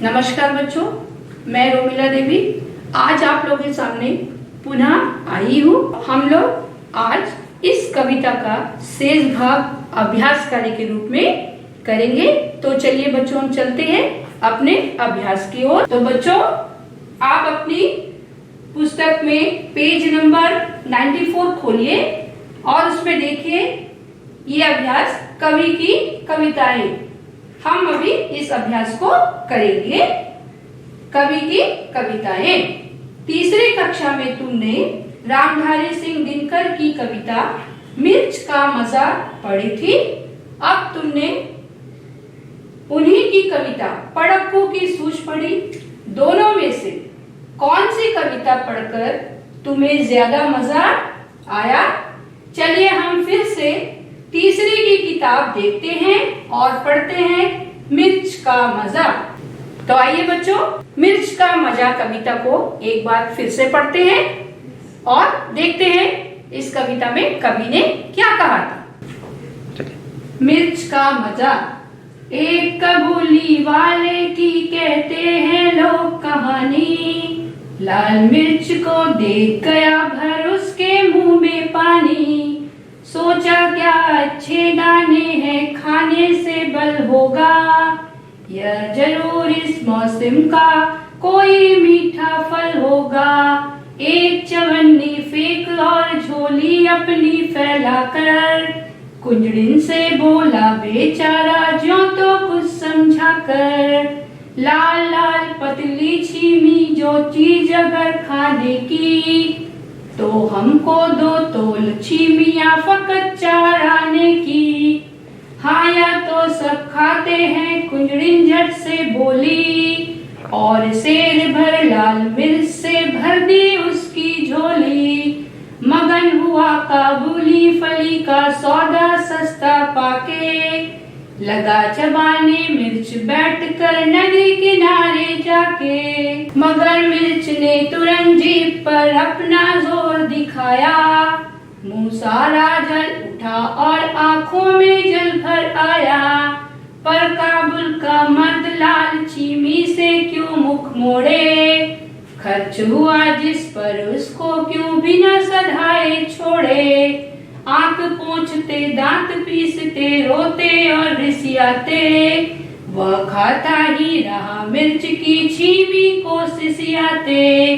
नमस्कार बच्चों, मैं रोमिला देवी आज आप लोगों के सामने पुनः आई हूँ। हम लोग आज इस कविता का शेष भाग अभ्यास कार्य के रूप में करेंगे। तो चलिए बच्चों, हम चलते हैं अपने अभ्यास की ओर। तो बच्चों, आप अपनी पुस्तक में पेज नंबर 94 खोलिए और उसमें देखिए ये अभ्यास कवि की कविताएं। हम अभी इस अभ्यास को करेंगे, कवि की कविताएं। तीसरी कक्षा में तुमने रामधारी सिंह दिनकर की कविता मिर्च का मजा पढ़ी थी। अब तुमने उन्हीं की कविता पड़क्कू की सूझ पढ़ी। दोनों में से कौन सी कविता पढ़कर तुम्हें ज्यादा मजा आया? चलिए हम फिर से तीसरी की किताब देखते हैं और पढ़ते हैं मिर्च का मजा। तो आइए बच्चों, मिर्च का मजा कविता को एक बार फिर से पढ़ते हैं और देखते हैं इस कविता में कवि ने क्या कहा था। मिर्च का मजा। एक कबूली वाले की कहते हैं लोग कहानी, लाल मिर्च को देख गया भर उसके मुंह में पानी। सोचा क्या अच्छे दाने हैं, खाने से बल होगा, यह जरूर इस मौसम का कोई मीठा फल होगा। एक चवन्नी फेंक और झोली अपनी फैलाकर, कुंजड़िन से बोला बेचारा ज्यों तो कुछ समझा कर। लाल लाल पतली छीमी जो चीज अगर खाने की, तो हमको 2 तोल छीमिया फकत 4 आने की। हाँ या तो सब खाते हैं, कुंजड़िन झट से बोली, और शेर भर लाल मिर्च से भर दी उसकी झोली। मगन हुआ काबुली फली का सौदा सस्ता पाके, लगा चबाने मिर्च बैठकर नदी किनारे जाके। मगर मिर्च ने तुरंत जीभ पर अपना जोर दिखाया, मुंह सारा जल उठा और आंखों में जल भर आया। पर काबुल का मर्द लाल छीमी से क्यों मुख मोड़े, खर्च हुआ जिस पर उसको क्यों बिना सधाए छोड़े। आंख पोंछते दांत पीसते रोते और रिसियाते, वह खाता ही रहा मिर्च की छीमी को सिसियाते।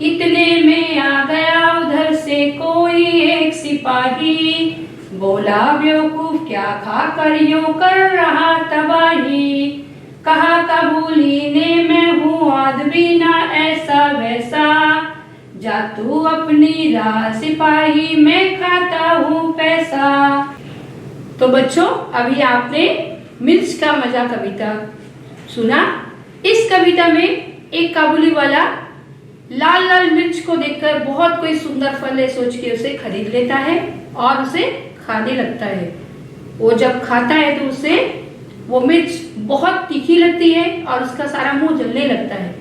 इतने में आ गया उधर से कोई एक सिपाही, बोला बेवकूफ क्या खाकर यूं कर रहा तबाही। कहा कबूली ने मैं हूँ आदमी ना ऐसा वैसा, जा तू अपनी राह सिपाही मैं खाता हूँ पैसा। तो बच्चों, अभी आपने मिर्च का मजा कविता सुना। इस कविता में एक काबुली वाला लाल लाल मिर्च को देखकर बहुत कोई सुंदर फल है सोच के उसे खरीद लेता है और उसे खाने लगता है। वो जब खाता है तो उसे वो मिर्च बहुत तीखी लगती है और उसका सारा मुंह जलने लगता है।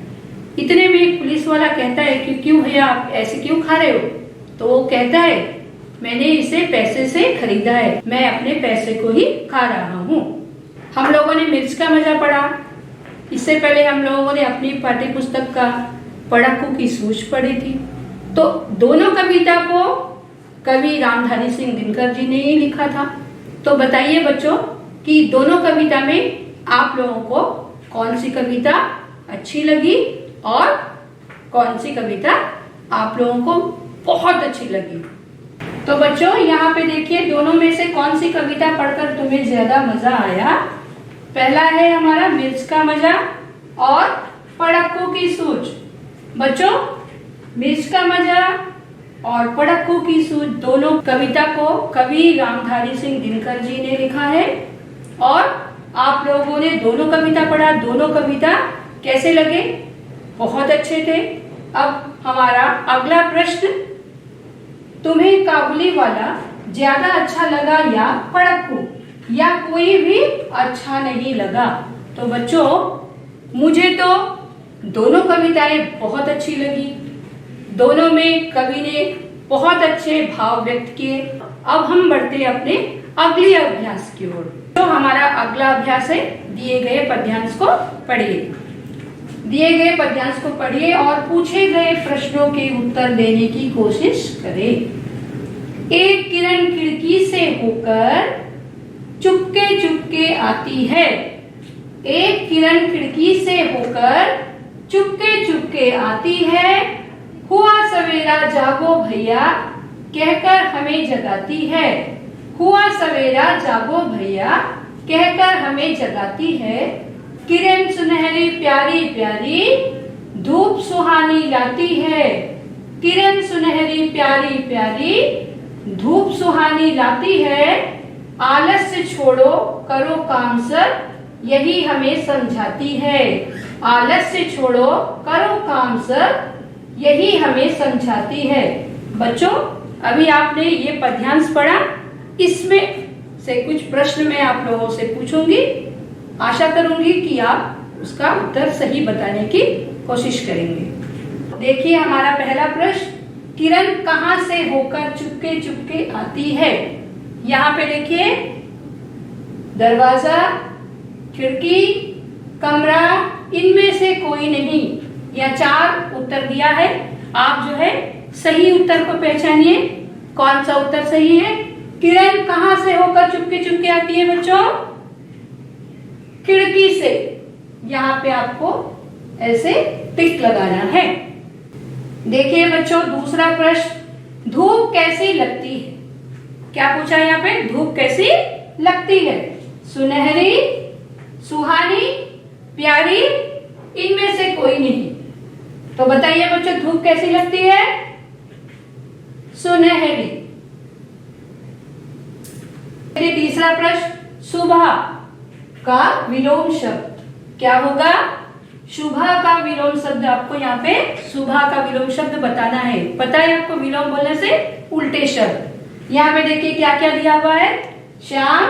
इतने में एक पुलिस वाला कहता है कि क्यों भैया आप ऐसे क्यों खा रहे हो? तो वो कहता है मैंने इसे पैसे से खरीदा है, मैं अपने पैसे को ही खा रहा हूँ। हम लोगों ने मिर्च का मजा पढ़ा। इससे पहले हम लोगों ने अपनी पाठ्य पुस्तक का पड़क्कू की सूझ पढ़ी थी। तो दोनों कविता को कवि रामधारी सिंह दिनकर जी ने ही लिखा था। तो बताइए बच्चों कि दोनों कविता में आप लोगों को कौन सी कविता अच्छी लगी और कौन सी कविता आप लोगों को बहुत अच्छी लगी। तो बच्चों यहाँ पे देखिए दोनों में से कौन सी कविता पढ़कर तुम्हें ज्यादा मजा आया। पहला है हमारा मिर्च का मजा और पड़क्कू की सूझ। बच्चों, मिर्च का मजा और पड़क्कू की सूझ दोनों कविता को कवि रामधारी सिंह दिनकर जी ने लिखा है और आप लोगों ने दोनों कविता पढ़ा। दोनों कविता कैसे लगे? बहुत अच्छे थे। अब हमारा अगला प्रश्न, तुम्हें काबुली वाला ज्यादा अच्छा लगा या पड़क्कू, या कोई भी अच्छा नहीं लगा? तो बच्चों, मुझे तो दोनों कविताएं बहुत अच्छी लगी। दोनों में कवि ने बहुत अच्छे भाव व्यक्त किए। अब हम बढ़ते हैं अपने अगले अभ्यास की ओर। तो हमारा अगला अभ्यास है, दिए गए पद्यांश को पढ़िए। दिए गए पद्यांश को पढ़िए और पूछे गए प्रश्नों के उत्तर देने की कोशिश करें। एक किरण खिड़की से होकर चुपके चुपके आती है। एक किरण खिड़की से होकर चुपके चुपके आती है। हुआ सवेरा जागो भैया कहकर हमें जगाती है। हुआ सवेरा जागो भैया कहकर हमें जगाती है। किरण सुनहरी प्यारी प्यारी धूप सुहानी लाती है। किरण सुनहरी प्यारी प्यारी धूप सुहानी लाती है। आलस्य छोड़ो करो काम सब यही हमें समझाती है। आलस्य छोड़ो करो काम सब यही हमें समझाती है। बच्चों, अभी आपने ये पद्यांश पढ़ा, इसमें से कुछ प्रश्न मैं आप लोगों से पूछूंगी। आशा करूंगी कि आप उसका उत्तर सही बताने की कोशिश करेंगे। देखिए हमारा पहला प्रश्न, किरण कहां से होकर चुपके चुपके आती है। यहाँ पे देखिए, दरवाजा, खिड़की, कमरा, इनमें से कोई नहीं। यह 4 उत्तर दिया है। आप जो है सही उत्तर को पहचानिए, कौन सा उत्तर सही है। किरण कहां से होकर चुपके चुपके आती है बच्चों? खिड़की से। यहाँ पे आपको ऐसे टिक लगाना है। देखिए बच्चों, दूसरा प्रश्न, धूप कैसी लगती है। क्या पूछा है यहाँ पे? धूप कैसी लगती है। सुनहरी, सुहानी, प्यारी, इनमें से कोई नहीं। तो बताइए बच्चों, धूप कैसी लगती है? सुनहरी। तीसरा प्रश्न, सुबह का विलोम शब्द क्या होगा? सुबह का विलोम शब्द आपको यहाँ पे सुबह का विलोम शब्द बताना है। पता है आपको विलोम बोलने से उल्टे शब्द। यहाँ पे देखिए क्या क्या दिया हुआ है। शाम,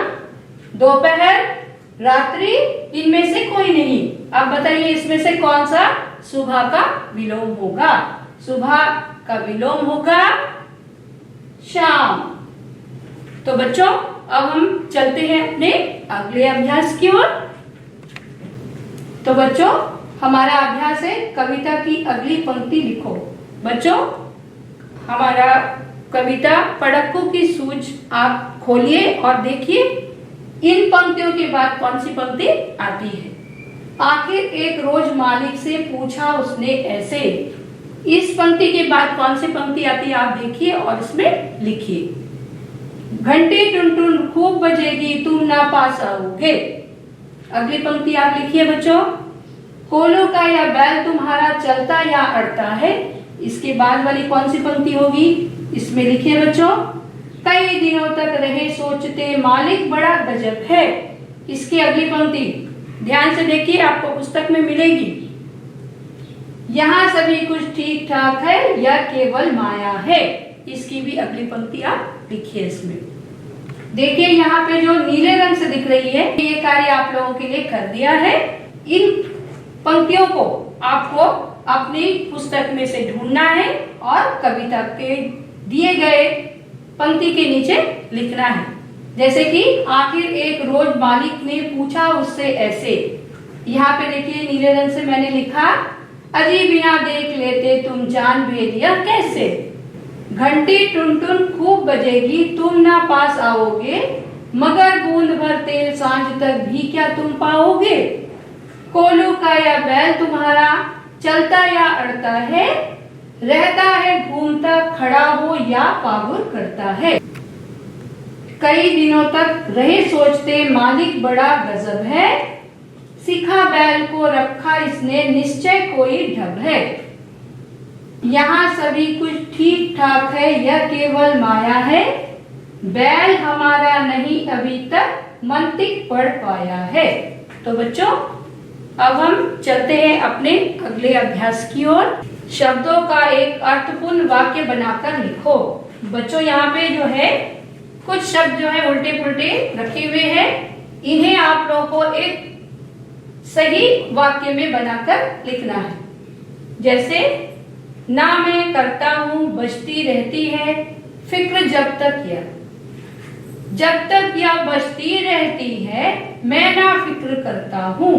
दोपहर, रात्रि, इनमें से कोई नहीं। अब बताइए इसमें से कौन सा सुबह का विलोम होगा? सुबह का विलोम होगा शाम। तो बच्चों, अब हम चलते हैं अपने अगले अभ्यास की ओर। तो बच्चों, हमारा अभ्यास है कविता की अगली पंक्ति लिखो। बच्चों, हमारा कविता पढ़क्कू की सूझ आप खोलिए और देखिए इन पंक्तियों के बाद कौन सी पंक्ति आती है। आखिर एक रोज मालिक से पूछा उसने ऐसे। इस पंक्ति के बाद कौन सी पंक्ति आती है आप देखिए और इसमें लिखिए। घंटी टुनटुन खूब बजेगी तुम ना पास आओगे। अगली पंक्ति आप लिखिए बच्चों। कोलो का या बैल तुम्हारा चलता या अड़ता है। इसके बाद वाली कौन सी पंक्ति होगी? इसमें लिखिए बच्चों। कई दिनों तक रहे सोचते मालिक बड़ा गजब है। इसकी अगली पंक्ति ध्यान से देखिए, आपको पुस्तक में मिलेगी। यहाँ सभी कुछ ठीक ठाक है या केवल माया है। इसकी भी अगली पंक्ति आप लिखिए। इसमें देखिए यहाँ पे जो नीले रंग से दिख रही है, ये कार्य आप लोगों के लिए कर दिया है। इन पंक्तियों को आपको अपनी पुस्तक में से ढूंढना है और कविता के दिए गए पंक्ति के नीचे लिखना है। जैसे कि आखिर एक रोज मालिक ने पूछा उससे ऐसे। यहाँ पे देखिए नीले रंग से मैंने लिखा, अजी बिना देख लेते तुम जान भेदिया कैसे। घंटी टुनटुन खूब बजेगी तुम ना पास आओगे, मगर बूंद भर तेल सांझ तक भी क्या तुम पाओगे। कोलू का या बैल तुम्हारा चलता या अड़ता है, रहता है घूमता खड़ा हो या पागुर करता है। कई दिनों तक रहे सोचते मालिक बड़ा गजब है, सिखा बैल को रखा इसने निश्चय कोई ढब है। यहाँ सभी कुछ ठीक ठाक है यह केवल माया है, बैल हमारा नहीं अभी तक मंतिक पढ़ पाया है। तो बच्चों, अब हम चलते हैं अपने अगले अभ्यास की ओर। शब्दों का एक अर्थपूर्ण वाक्य बनाकर लिखो। बच्चों, यहाँ पे जो है कुछ शब्द जो है उल्टे पुल्टे रखे हुए हैं, इन्हें आप लोगों को एक सही वाक्य में बनाकर लिखना है। जैसे, ना मैं करता हूं बचती रहती है फिक्र जब तक या बचती रहती है मैं ना फिक्र करता हूं।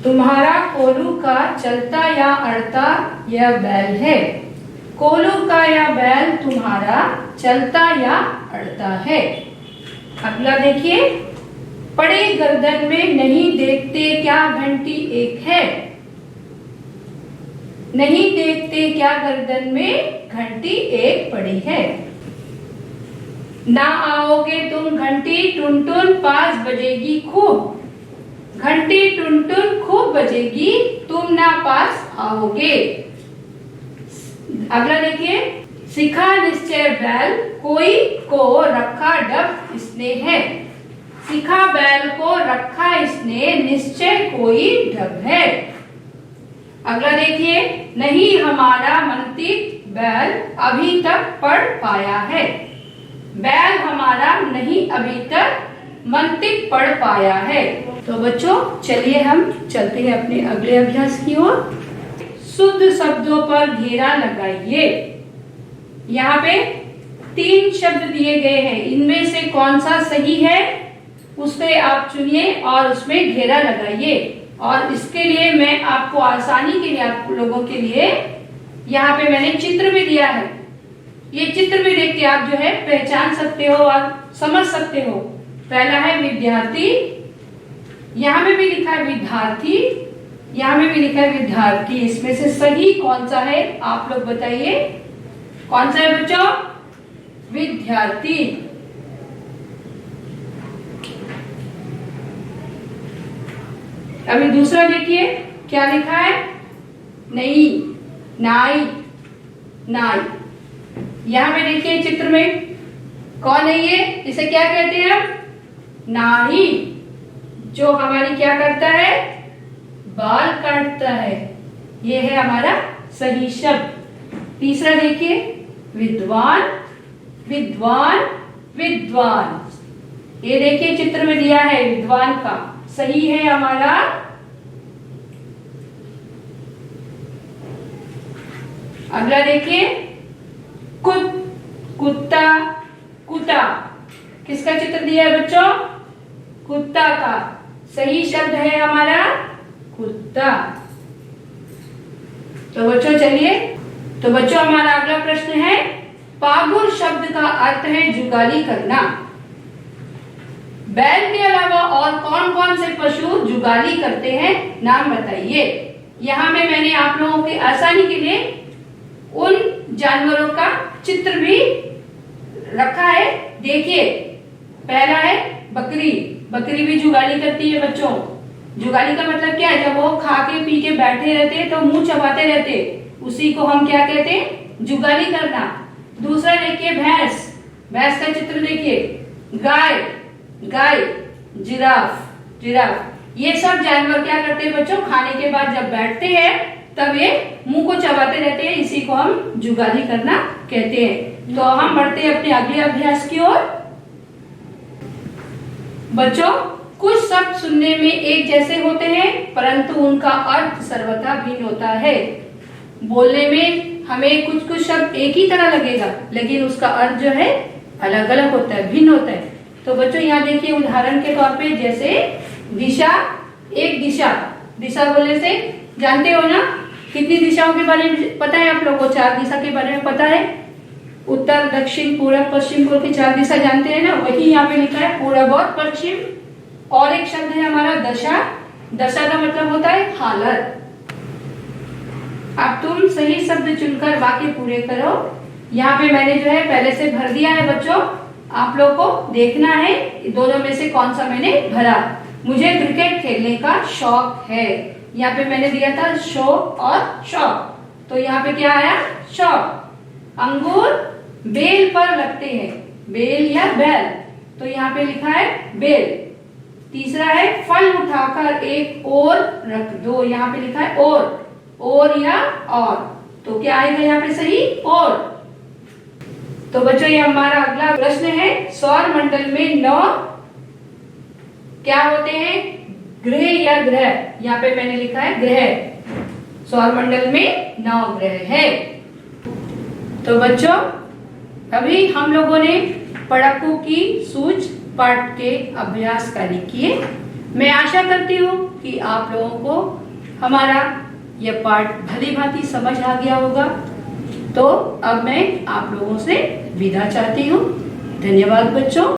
तुम्हारा कोलू का चलता या अड़ता यह बैल है। कोलू का यह बैल तुम्हारा चलता या अड़ता है। अगला देखिए, पड़े गर्दन में नहीं देखते क्या घंटी एक है। नहीं देखते क्या गर्दन में घंटी एक पड़ी है। ना आओगे तुम घंटी टुन टुन 5 बजेगी खूब। घंटी टुन टुन खूब बजेगी तुम ना पास आओगे। अगला देखिए, सिखा निश्चय बैल कोई को रखा डब इसने है। सिखा बैल को रखा इसने निश्चय कोई ढब है। अगला देखिए, नहीं हमारा मंतिक बैल अभी तक पढ़ पाया है। बैल हमारा नहीं अभी तक मंतिक पढ़ पाया है। तो बच्चों चलिए हम चलते हैं अपने अगले अभ्यास की ओर। शुद्ध शब्दों पर घेरा लगाइए। यहाँ पे 3 शब्द दिए गए हैं, इनमें से कौन सा सही है उससे आप चुनिए और उसमें घेरा लगाइए। और इसके लिए मैं आपको आसानी के लिए, आप लोगों के लिए यहाँ पे मैंने चित्र भी दिया है। ये चित्र भी देख के आप जो है पहचान सकते हो और समझ सकते हो। पहला है विद्यार्थी, यहाँ में भी लिखा है विद्यार्थी, यहाँ में भी लिखा है विद्यार्थी। इसमें से सही कौन सा है आप लोग बताइए, कौन सा है बच्चों? विद्यार्थी। अभी दूसरा देखिए क्या लिखा है, नई, नाई, नाई। यहाँ पे देखिए चित्र में कौन है ये, इसे क्या कहते हैं हम? नाई, जो हमारी क्या करता है? बाल काटता है। ये है हमारा सही शब्द। तीसरा देखिए, विद्वान, विद्वान, विद्वान। ये देखिए चित्र में दिया है विद्वान का, सही है हमारा अगला देखिए, कुत्ता, कुत्ता। किसका चित्र दिया है बच्चों? कुत्ता का। सही शब्द है हमारा कुत्ता। तो बच्चों चलिए, तो बच्चों हमारा अगला प्रश्न है, पागुर शब्द का अर्थ है जुगाली करना। बैल के अलावा और कौन कौन से पशु जुगाली करते हैं, नाम बताइए। यहाँ में मैंने आप लोगों की आसानी के लिए उन जानवरों का चित्र भी रखा है। देखिए, पहला है बकरी। बकरी भी जुगाली करती है बच्चों। जुगाली का मतलब क्या है? जब वो खा के पी के बैठे रहते तो मुंह चबाते रहते, उसी को हम क्या कहते हैं? जुगाली करना। दूसरा देखिए भैंस, भैंस का चित्र देखिए। गाय, गाय, जिराफ, जिराफ। ये सब जानवर क्या करते हैं बच्चों? खाने के बाद जब बैठते हैं तब ये मुंह को चबाते रहते हैं, इसी को हम जुगाली करना कहते हैं। तो हम बढ़ते हैं अपने अगले अभ्यास की ओर। बच्चों, कुछ शब्द सुनने में एक जैसे होते हैं परंतु उनका अर्थ सर्वथा भिन्न होता है। बोलने में हमें कुछ कुछ शब्द एक ही तरह लगेगा लेकिन उसका अर्थ जो है अलग अलग होता है, भिन्न होता है। तो बच्चों यहाँ देखिए उदाहरण के तौर पे, जैसे दिशा, एक दिशा। दिशा बोलने से जानते हो ना कितनी दिशाओं के बारे में पता है आप लोगों को? 4 दिशा के बारे में पता है। उत्तर, दक्षिण, पूर्व, पश्चिम बोल के 4 दिशा जानते हैं ना। वही यहाँ पे लिखा है पूर्व और पश्चिम। और एक शब्द है हमारा दशा। दशा का मतलब होता है हालत। अब तुम सही शब्द चुनकर वाक्य पूरे करो। यहाँ पे मैंने जो है पहले से भर दिया है बच्चों, आप लोग को देखना है दोनों में से कौन सा मैंने भरा। मुझे क्रिकेट खेलने का शौक है। यहाँ पे मैंने दिया था शौक और शौक, तो यहाँ पे क्या आया? शौक। अंगूर बेल पर लगते हैं, बेल या बैल, तो यहाँ पे लिखा है बेल। तीसरा है फल उठाकर एक ओर रख दो, यहाँ पे लिखा है और या और, तो क्या आएगा यहाँ पे सही? और। तो बच्चों ये हमारा अगला प्रश्न है, सौर मंडल में 9 क्या होते हैं? ग्रह या ग्रह। यहाँ पे मैंने लिखा है ग्रह। सौर मंडल में 9 ग्रह है। तो बच्चों अभी हम लोगों ने पड़ाकों की सूझ पाठ के अभ्यास कार्य किए। मैं आशा करती हूँ कि आप लोगों को हमारा यह पाठ भली भांति समझ आ गया होगा। तो अब मैं आप लोगों से विदा चाहती हूँ। धन्यवाद बच्चों।